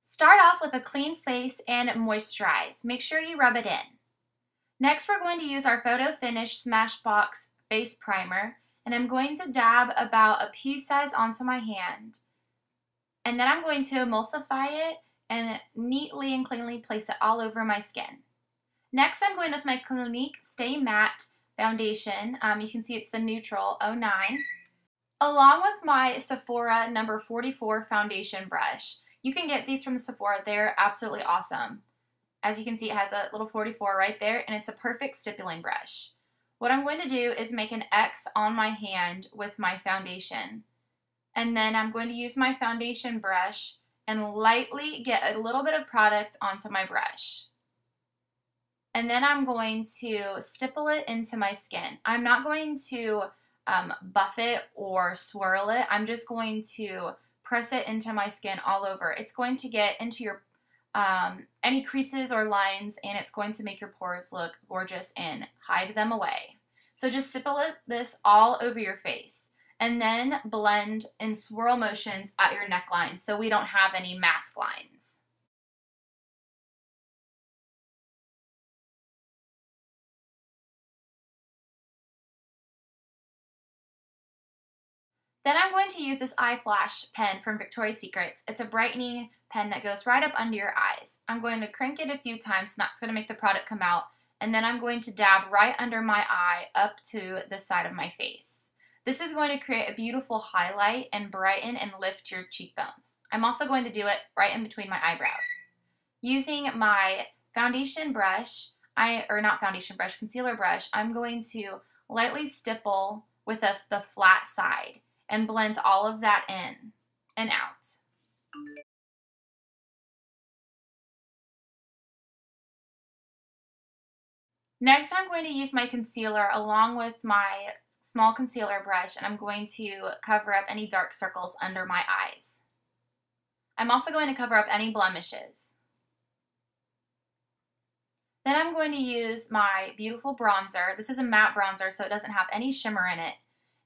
Start off with a clean face and moisturize. Make sure you rub it in. Next, we're going to use our Photo Finish Smashbox Face Primer, and I'm going to dab about a pea size onto my hand. And then I'm going to emulsify it and neatly and cleanly place it all over my skin. Next, I'm going with my Clinique Stay Matte Foundation. You can see it's the Neutral 09. Along with my Sephora number 44 foundation brush. You can get these from Sephora. They're absolutely awesome. As you can see, it has a little 44 right there, and it's a perfect stippling brush. What I'm going to do is make an X on my hand with my foundation. And then I'm going to use my foundation brush and lightly get a little bit of product onto my brush. And then I'm going to stipple it into my skin. I'm not going to buff it or swirl it. I'm just going to press it into my skin all over. It's going to get into your any creases or lines, and it's going to make your pores look gorgeous and hide them away. So just stipple this all over your face, and then blend in swirl motions at your neckline so we don't have any mask lines. Then I'm going to use this eye flash pen from Victoria's Secret. It's a brightening pen that goes right up under your eyes. I'm going to crank it a few times, and that's going to make the product come out. And then I'm going to dab right under my eye up to the side of my face. This is going to create a beautiful highlight and brighten and lift your cheekbones. I'm also going to do it right in between my eyebrows. Using my foundation brush, concealer brush, I'm going to lightly stipple with the flat side and blend all of that in and out. Next, I'm going to use my concealer along with my small concealer brush, and I'm going to cover up any dark circles under my eyes. I'm also going to cover up any blemishes. Then I'm going to use my beautiful bronzer. This is a matte bronzer, so it doesn't have any shimmer in it.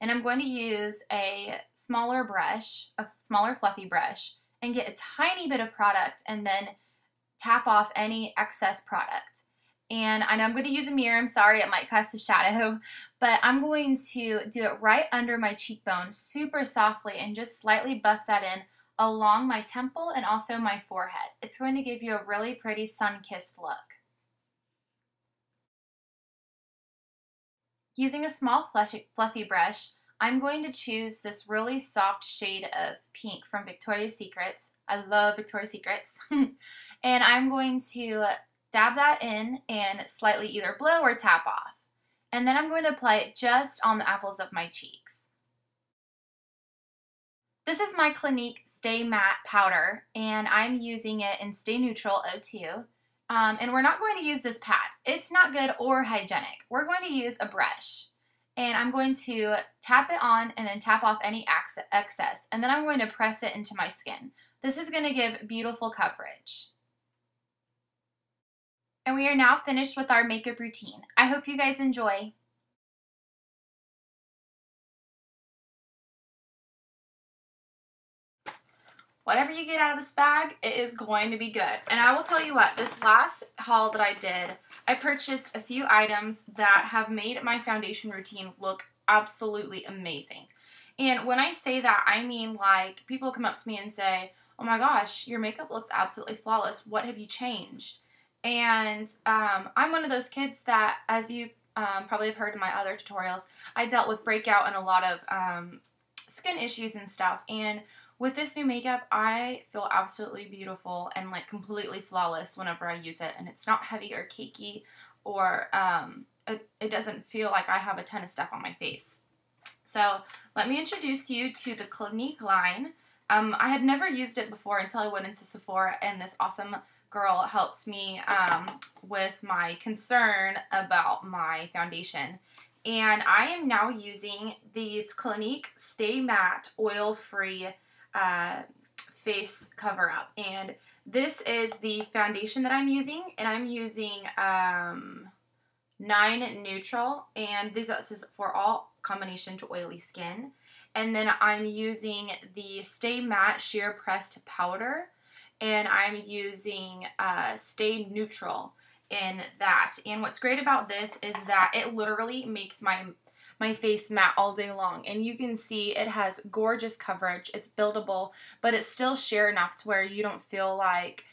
And I'm going to use a smaller brush, a smaller fluffy brush, and get a tiny bit of product and then tap off any excess product. And I know I'm going to use a mirror. I'm sorry, it might cast a shadow, but I'm going to do it right under my cheekbone super softly and just slightly buff that in along my temple and also my forehead. It's going to give you a really pretty sun-kissed look. Using a small fluffy brush, I'm going to choose this really soft shade of pink from Victoria's Secret. I love Victoria's Secret. And I'm going to dab that in and slightly either blow or tap off. And then I'm going to apply it just on the apples of my cheeks. This is my Clinique Stay Matte Powder, and I'm using it in Stay Neutral 02. And we're not going to use this pad. It's not good or hygienic. We're going to use a brush. And I'm going to tap it on and then tap off any excess. And then I'm going to press it into my skin. This is going to give beautiful coverage. And we are now finished with our makeup routine. I hope you guys enjoy. Whatever you get out of this bag, it is going to be good. And I will tell you what, this last haul that I did, I purchased a few items that have made my foundation routine look absolutely amazing. And when I say that, I mean like people come up to me and say, oh my gosh, your makeup looks absolutely flawless. What have you changed? And I'm one of those kids that, as you probably have heard in my other tutorials, I dealt with breakout and a lot of skin issues and stuff. And with this new makeup, I feel absolutely beautiful and like completely flawless whenever I use it, and it's not heavy or cakey, or it doesn't feel like I have a ton of stuff on my face. So let me introduce you to the Clinique line. I had never used it before until I went into Sephora, and this awesome girl helped me with my concern about my foundation. And I am now using these Clinique Stay Matte Oil-Free face cover up, and this is the foundation that I'm using, and I'm using 9 Neutral, and this is for all combination to oily skin. And then I'm using the Stay Matte Sheer Pressed Powder, and I'm using Stay Neutral in that. And what's great about this is that it literally makes my face matte all day long, and you can see it has gorgeous coverage. It's buildable, but it's still sheer enough to where you don't feel like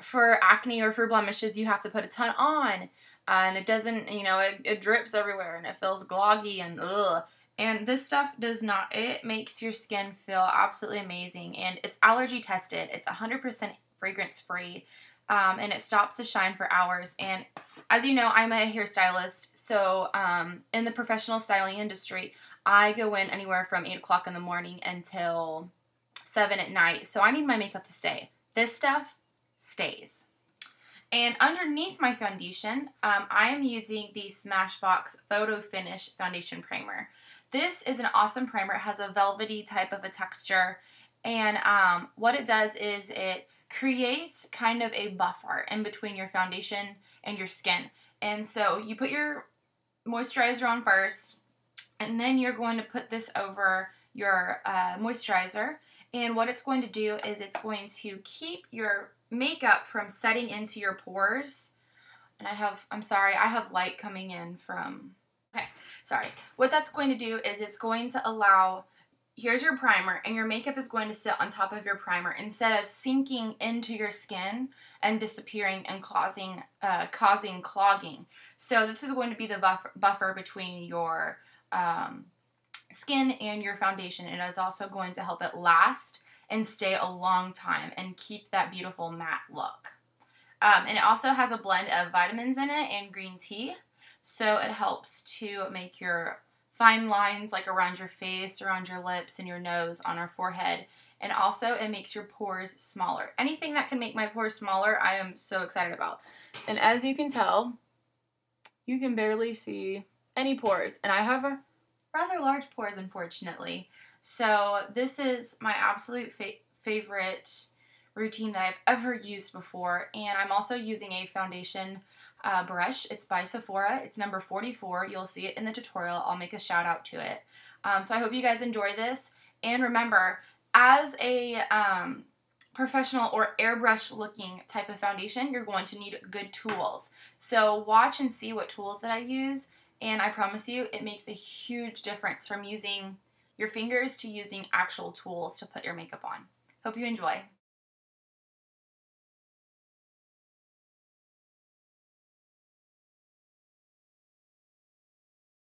for acne or for blemishes you have to put a ton on, and it doesn't, you know, it drips everywhere and it feels gloggy and ugh. And this stuff does not. It makes your skin feel absolutely amazing, and it's allergy tested. It's 100% fragrance free, and it stops the shine for hours. And as you know, I'm a hairstylist, so in the professional styling industry, I go in anywhere from 8 o'clock in the morning until 7 at night, so I need my makeup to stay. This stuff stays. And underneath my foundation, I am using the Smashbox Photo Finish Foundation Primer. This is an awesome primer. It has a velvety type of a texture, and what it does is it creates kind of a buffer in between your foundation and your skin. And so you put your moisturizer on first, and then you're going to put this over your moisturizer. And what it's going to do is it's going to keep your makeup from setting into your pores. And I'm sorry, I have light coming in from, okay, sorry. What that's going to do is it's going to allow, here's your primer, and your makeup is going to sit on top of your primer instead of sinking into your skin and disappearing and causing clogging. So this is going to be the buffer between your skin and your foundation. It is also going to help it last and stay a long time and keep that beautiful matte look. And it also has a blend of vitamins in it and green tea, so it helps to make your fine lines like around your face, around your lips, and your nose, on our forehead. And also it makes your pores smaller. Anything that can make my pores smaller, I am so excited about. And as you can tell, you can barely see any pores. And I have a rather large pores, unfortunately. So this is my absolute favorite routine that I've ever used before. And I'm also using a foundation brush. It's by Sephora. It's number 44. You'll see it in the tutorial. I'll make a shout out to it. So I hope you guys enjoy this. And remember, as a professional or airbrush looking type of foundation, you're going to need good tools. So watch and see what tools that I use, and I promise you it makes a huge difference from using your fingers to using actual tools to put your makeup on. Hope you enjoy.